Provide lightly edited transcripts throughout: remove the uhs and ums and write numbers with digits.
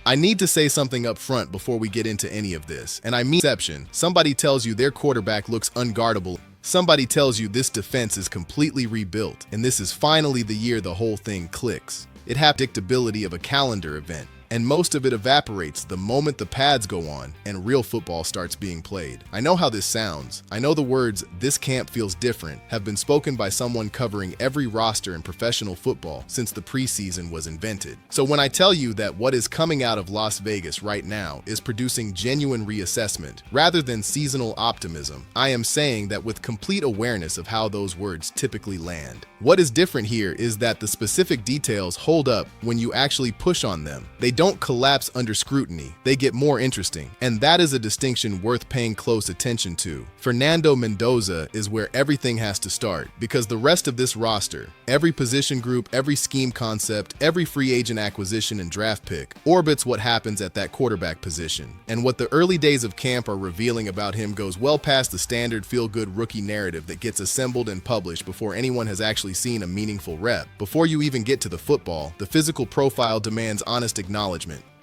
I need to say something up front before we get into any of this, and I mean exception. Somebody tells you their quarterback looks unguardable. Somebody tells you this defense is completely rebuilt, and this is finally the year the whole thing clicks. It has predictability of a calendar event, and most of it evaporates the moment the pads go on and real football starts being played. I know how this sounds. I know the words, "this camp feels different," have been spoken by someone covering every roster in professional football since the preseason was invented. So when I tell you that what is coming out of Las Vegas right now is producing genuine reassessment rather than seasonal optimism, I am saying that with complete awareness of how those words typically land. What is different here is that the specific details hold up when you actually push on them. They don't collapse under scrutiny, they get more interesting, and that is a distinction worth paying close attention to. Fernando Mendoza is where everything has to start, because the rest of this roster, every position group, every scheme concept, every free agent acquisition and draft pick, orbits what happens at that quarterback position. And what the early days of camp are revealing about him goes well past the standard feel-good rookie narrative that gets assembled and published before anyone has actually seen a meaningful rep. Before you even get to the football, the physical profile demands honest acknowledgement.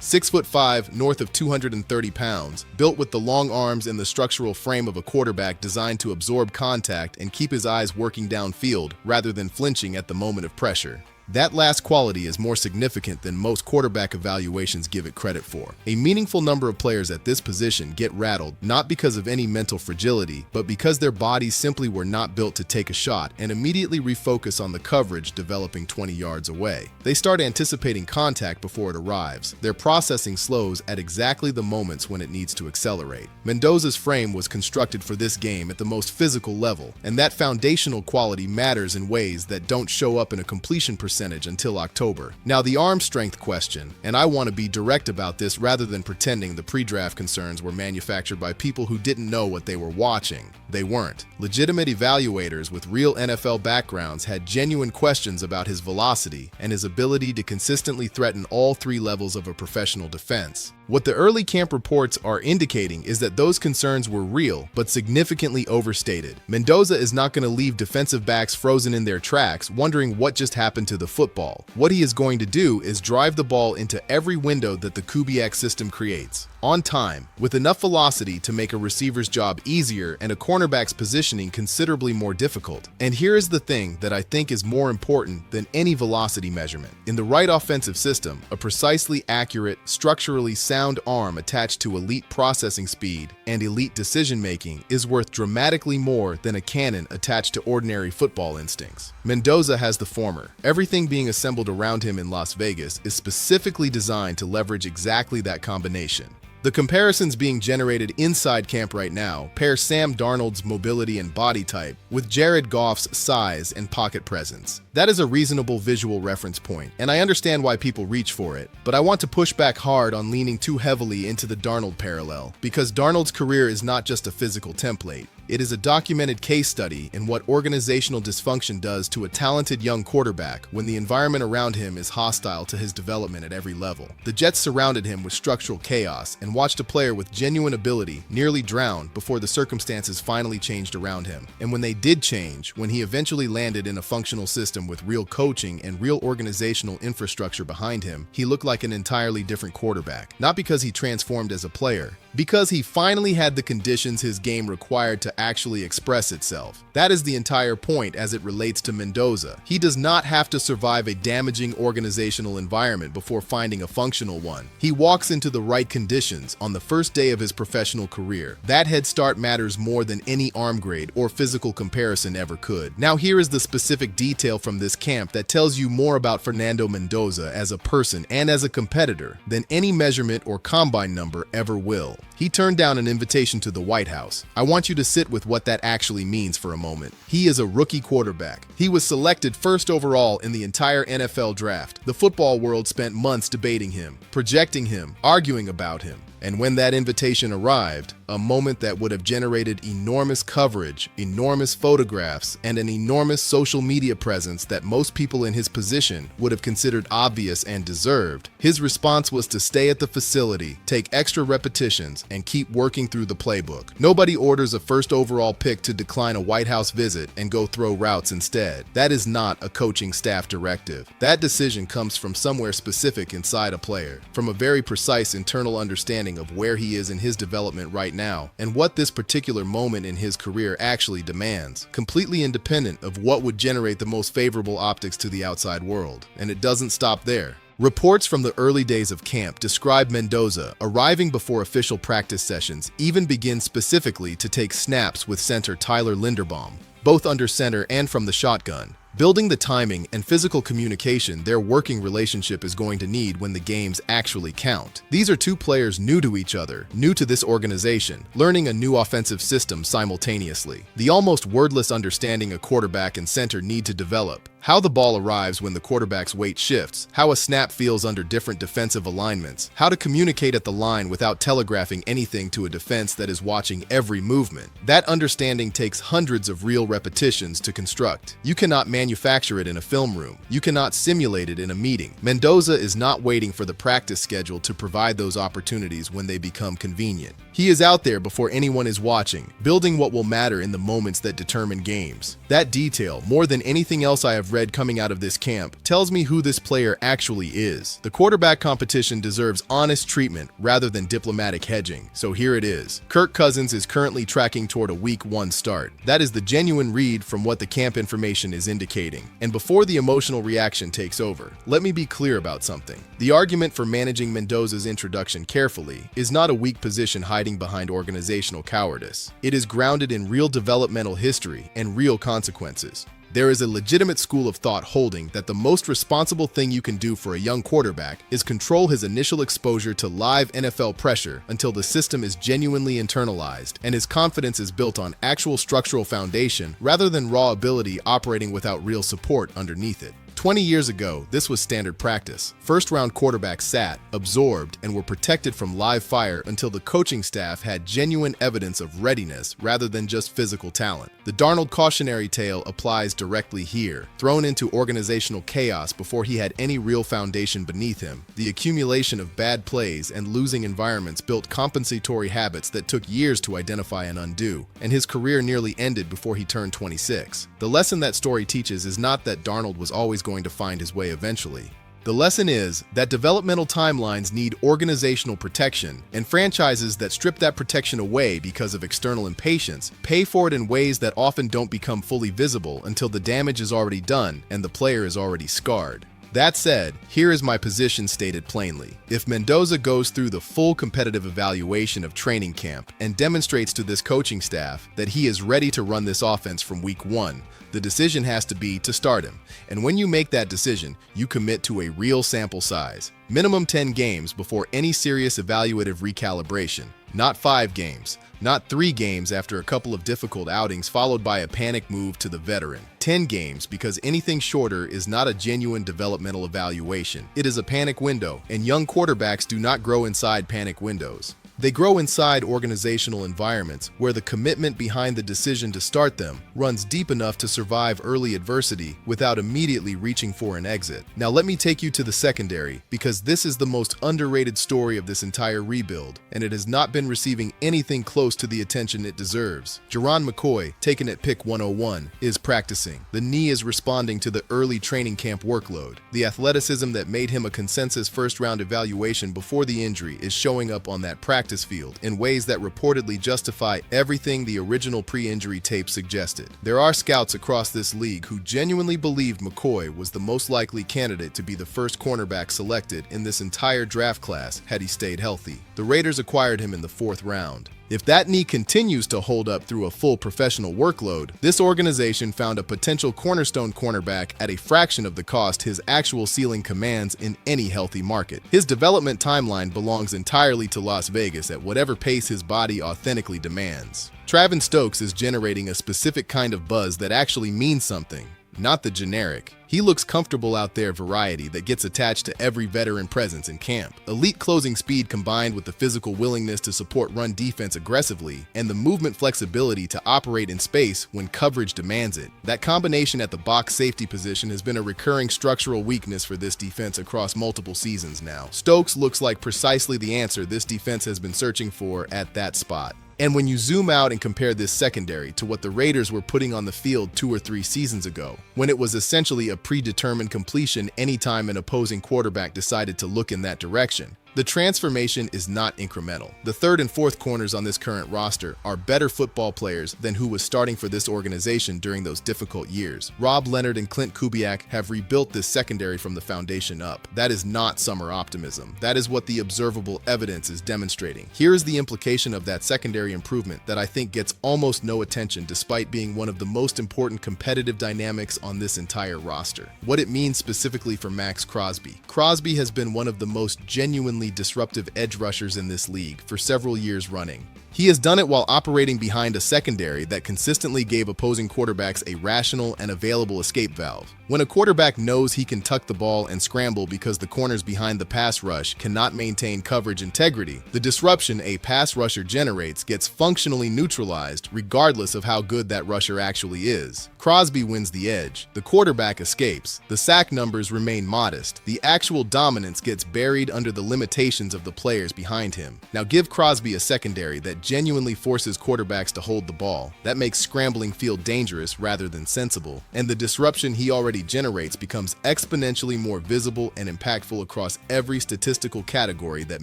6'5", north of 230 pounds, built with the long arms and the structural frame of a quarterback designed to absorb contact and keep his eyes working downfield rather than flinching at the moment of pressure. That last quality is more significant than most quarterback evaluations give it credit for. A meaningful number of players at this position get rattled not because of any mental fragility, but because their bodies simply were not built to take a shot and immediately refocus on the coverage developing 20 yards away. They start anticipating contact before it arrives. Their processing slows at exactly the moments when it needs to accelerate. Mendoza's frame was constructed for this game at the most physical level, and that foundational quality matters in ways that don't show up in a completion percentage until October. Now, the arm strength question, and I want to be direct about this rather than pretending the pre-draft concerns were manufactured by people who didn't know what they were watching. They weren't. Legitimate evaluators with real NFL backgrounds had genuine questions about his velocity and his ability to consistently threaten all three levels of a professional defense. What the early camp reports are indicating is that those concerns were real, but significantly overstated. Mendoza is not going to leave defensive backs frozen in their tracks, wondering what just happened to the football. What he is going to do is drive the ball into every window that the Kubiak system creates, on time, with enough velocity to make a receiver's job easier and a cornerback's positioning considerably more difficult. And here is the thing that I think is more important than any velocity measurement. In the right offensive system, a precisely accurate, structurally sound arm attached to elite processing speed and elite decision-making is worth dramatically more than a cannon attached to ordinary football instincts. Mendoza has the former. Everything being assembled around him in Las Vegas is specifically designed to leverage exactly that combination. The comparisons being generated inside camp right now pair Sam Darnold's mobility and body type with Jared Goff's size and pocket presence. That is a reasonable visual reference point, and I understand why people reach for it, but I want to push back hard on leaning too heavily into the Darnold parallel, because Darnold's career is not just a physical template. It is a documented case study in what organizational dysfunction does to a talented young quarterback when the environment around him is hostile to his development at every level. The Jets surrounded him with structural chaos and watched a player with genuine ability nearly drown before the circumstances finally changed around him. And when they did change, when he eventually landed in a functional system with real coaching and real organizational infrastructure behind him, he looked like an entirely different quarterback. Not because he transformed as a player, because he finally had the conditions his game required to actually express itself. That is the entire point as it relates to Mendoza. He does not have to survive a damaging organizational environment before finding a functional one. He walks into the right conditions on the first day of his professional career. That head start matters more than any arm grade or physical comparison ever could. Now here is the specific detail from this camp that tells you more about Fernando Mendoza as a person and as a competitor than any measurement or combine number ever will. He turned down an invitation to the White House. I want you to sit with what that actually means for a moment. He is a rookie quarterback. He was selected first overall in the entire NFL draft. The football world spent months debating him, projecting him, arguing about him. And when that invitation arrived, a moment that would have generated enormous coverage, enormous photographs, and an enormous social media presence that most people in his position would have considered obvious and deserved, his response was to stay at the facility, take extra repetitions, and keep working through the playbook. Nobody orders a first overall pick to decline a White House visit and go throw routes instead. That is not a coaching staff directive. That decision comes from somewhere specific inside a player, from a very precise internal understanding of where he is in his development right now and what this particular moment in his career actually demands, completely independent of what would generate the most favorable optics to the outside world. And it doesn't stop there. Reports from the early days of camp describe Mendoza arriving before official practice sessions, even begin specifically to take snaps with center Tyler Linderbaum, both under center and from the shotgun, building the timing and physical communication their working relationship is going to need when the games actually count. These are two players new to each other, new to this organization, learning a new offensive system simultaneously. The almost wordless understanding a quarterback and center need to develop, how the ball arrives when the quarterback's weight shifts, how a snap feels under different defensive alignments, how to communicate at the line without telegraphing anything to a defense that is watching every movement. That understanding takes hundreds of real repetitions to construct. You cannot manufacture it in a film room. You cannot simulate it in a meeting. Mendoza is not waiting for the practice schedule to provide those opportunities when they become convenient. He is out there before anyone is watching, building what will matter in the moments that determine games. That detail, more than anything else I have read coming out of this camp, tells me who this player actually is. The quarterback competition deserves honest treatment rather than diplomatic hedging. So here it is. Kirk Cousins is currently tracking toward a Week 1 start. That is the genuine read from what the camp information is indicating. And before the emotional reaction takes over, let me be clear about something. The argument for managing Mendoza's introduction carefully is not a weak position hiding behind organizational cowardice. It is grounded in real developmental history and real consequences. There is a legitimate school of thought holding that the most responsible thing you can do for a young quarterback is control his initial exposure to live NFL pressure until the system is genuinely internalized and his confidence is built on actual structural foundation rather than raw ability operating without real support underneath it. 20 years ago, this was standard practice. First-round quarterbacks sat, absorbed, and were protected from live fire until the coaching staff had genuine evidence of readiness rather than just physical talent. The Darnold cautionary tale applies directly here. Thrown into organizational chaos before he had any real foundation beneath him, the accumulation of bad plays and losing environments built compensatory habits that took years to identify and undo, and his career nearly ended before he turned 26. The lesson that story teaches is not that Darnold was always going to find his way eventually. The lesson is that developmental timelines need organizational protection, and franchises that strip that protection away because of external impatience pay for it in ways that often don't become fully visible until the damage is already done and the player is already scarred. That said, here is my position stated plainly. If Mendoza goes through the full competitive evaluation of training camp and demonstrates to this coaching staff that he is ready to run this offense from Week 1, the decision has to be to start him. And when you make that decision, you commit to a real sample size. Minimum 10 games before any serious evaluative recalibration. Not 5 games. Not 3 games after a couple of difficult outings followed by a panic move to the veteran. 10 games because anything shorter is not a genuine developmental evaluation. It is a panic window, and young quarterbacks do not grow inside panic windows. They grow inside organizational environments where the commitment behind the decision to start them runs deep enough to survive early adversity without immediately reaching for an exit. Now let me take you to the secondary, because this is the most underrated story of this entire rebuild, and it has not been receiving anything close to the attention it deserves. Geron McCoy, taken at pick 101, is practicing. The knee is responding to the early training camp workload. The athleticism that made him a consensus first-round evaluation before the injury is showing up on that practice field in ways that reportedly justify everything the original pre-injury tape suggested. There are scouts across this league who genuinely believed McCoy was the most likely candidate to be the first cornerback selected in this entire draft class had he stayed healthy. The Raiders acquired him in the 4th round. If that knee continues to hold up through a full professional workload, this organization found a potential cornerstone cornerback at a fraction of the cost his actual ceiling commands in any healthy market. His development timeline belongs entirely to Las Vegas at whatever pace his body authentically demands. Travis Stokes is generating a specific kind of buzz that actually means something. not the generic. He looks comfortable out there variety that gets attached to every veteran presence in camp. Elite closing speed combined with the physical willingness to support run defense aggressively and the movement flexibility to operate in space when coverage demands it. That combination at the box safety position has been a recurring structural weakness for this defense across multiple seasons now. Stokes looks like precisely the answer this defense has been searching for at that spot. And when you zoom out and compare this secondary to what the Raiders were putting on the field 2 or 3 seasons ago, when it was essentially a predetermined completion anytime an opposing quarterback decided to look in that direction, the transformation is not incremental. The third and fourth corners on this current roster are better football players than who was starting for this organization during those difficult years. Rob Leonard and Clint Kubiak have rebuilt this secondary from the foundation up. That is not summer optimism. That is what the observable evidence is demonstrating. Here is the implication of that secondary improvement that I think gets almost no attention despite being one of the most important competitive dynamics on this entire roster. What it means specifically for Maxx Crosby. Crosby has been one of the most genuinely disruptive edge rushers in this league for several years running. He has done it while operating behind a secondary that consistently gave opposing quarterbacks a rational and available escape valve. When a quarterback knows he can tuck the ball and scramble because the corners behind the pass rush cannot maintain coverage integrity, the disruption a pass rusher generates gets functionally neutralized regardless of how good that rusher actually is. Crosby wins the edge. The quarterback escapes. The sack numbers remain modest. The actual dominance gets buried under the limitations of the players behind him. Now give Crosby a secondary that genuinely forces quarterbacks to hold the ball. That makes scrambling feel dangerous rather than sensible, and the disruption he already generates becomes exponentially more visible and impactful across every statistical category that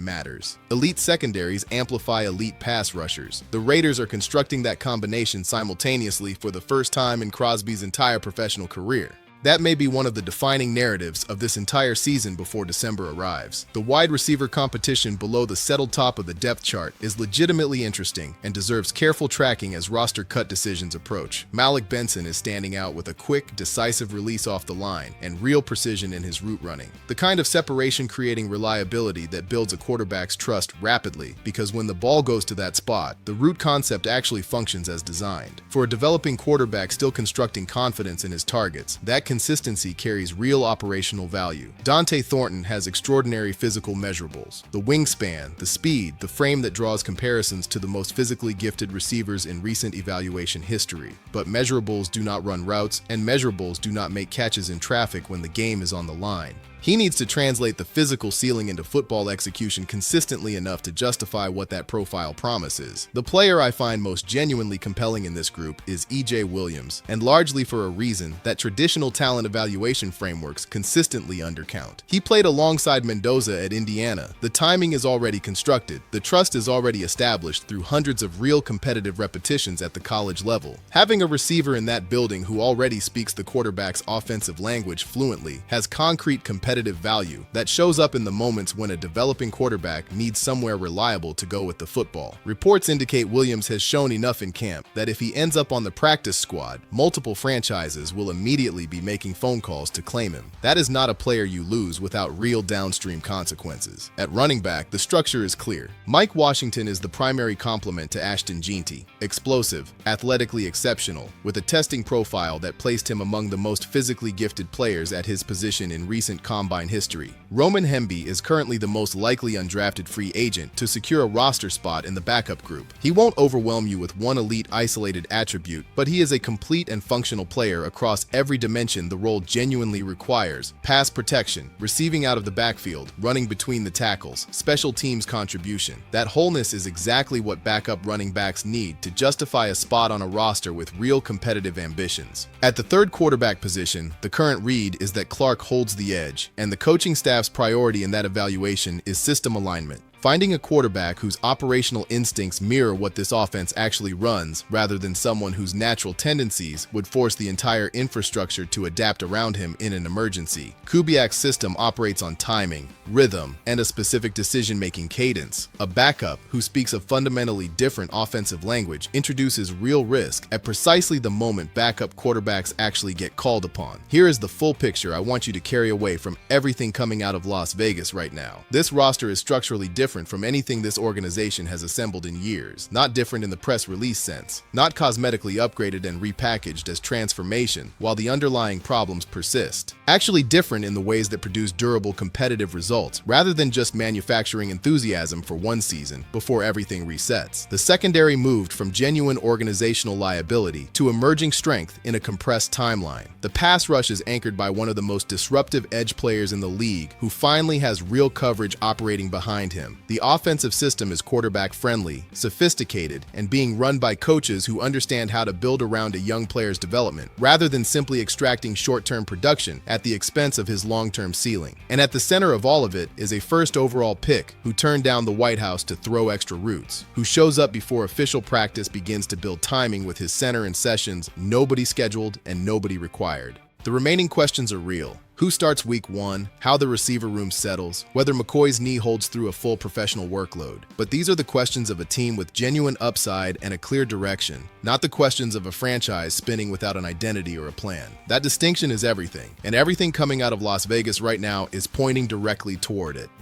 matters. Elite secondaries amplify elite pass rushers. The Raiders are constructing that combination simultaneously for the first time in Crosby's entire professional career. That may be one of the defining narratives of this entire season before December arrives. The wide receiver competition below the settled top of the depth chart is legitimately interesting and deserves careful tracking as roster cut decisions approach. Malik Benson is standing out with a quick, decisive release off the line and real precision in his route running. The kind of separation creating reliability that builds a quarterback's trust rapidly, because when the ball goes to that spot, the route concept actually functions as designed. For a developing quarterback still constructing confidence in his targets, that consistency carries real operational value. Dante Thornton has extraordinary physical measurables. The wingspan, the speed, the frame that draws comparisons to the most physically gifted receivers in recent evaluation history. But measurables do not run routes, and measurables do not make catches in traffic when the game is on the line. He needs to translate the physical ceiling into football execution consistently enough to justify what that profile promises. The player I find most genuinely compelling in this group is E.J. Williams, and largely for a reason that traditional talent evaluation frameworks consistently undercount. He played alongside Mendoza at Indiana. The timing is already constructed. The trust is already established through hundreds of real competitive repetitions at the college level. Having a receiver in that building who already speaks the quarterback's offensive language fluently has concrete competitive value that shows up in the moments when a developing quarterback needs somewhere reliable to go with the football. Reports indicate Williams has shown enough in camp that if he ends up on the practice squad, multiple franchises will immediately be making phone calls to claim him. That is not a player you lose without real downstream consequences. At running back, the structure is clear. Mike Washington is the primary complement to Ashton Jeanty, explosive, athletically exceptional, with a testing profile that placed him among the most physically gifted players at his position in recent combine history. Roman Hemby is currently the most likely undrafted free agent to secure a roster spot in the backup group. He won't overwhelm you with one elite isolated attribute, but he is a complete and functional player across every dimension the role genuinely requires: pass protection, receiving out of the backfield, running between the tackles, special teams contribution. That wholeness is exactly what backup running backs need to justify a spot on a roster with real competitive ambitions. At the third quarterback position, the current read is that Clark holds the edge, and the coaching staff's priority in that evaluation is system alignment. Finding a quarterback whose operational instincts mirror what this offense actually runs, rather than someone whose natural tendencies would force the entire infrastructure to adapt around him in an emergency. Kubiak's system operates on timing, rhythm, and a specific decision-making cadence. A backup who speaks a fundamentally different offensive language introduces real risk at precisely the moment backup quarterbacks actually get called upon. Here is the full picture I want you to carry away from everything coming out of Las Vegas right now. This roster is structurally different different from anything this organization has assembled in years, not different in the press release sense, not cosmetically upgraded and repackaged as transformation while the underlying problems persist. Actually different in the ways that produce durable competitive results, rather than just manufacturing enthusiasm for one season before everything resets. The secondary moved from genuine organizational liability to emerging strength in a compressed timeline. The pass rush is anchored by one of the most disruptive edge players in the league who finally has real coverage operating behind him. The offensive system is quarterback-friendly, sophisticated, and being run by coaches who understand how to build around a young player's development, rather than simply extracting short-term production at the expense of his long-term ceiling. And at the center of all of it is a first overall pick who turned down the White House to throw extra routes, who shows up before official practice begins to build timing with his center in sessions nobody scheduled and nobody required. The remaining questions are real. Who starts week 1, how the receiver room settles, whether McCoy's knee holds through a full professional workload. But these are the questions of a team with genuine upside and a clear direction, not the questions of a franchise spinning without an identity or a plan. That distinction is everything, and everything coming out of Las Vegas right now is pointing directly toward it.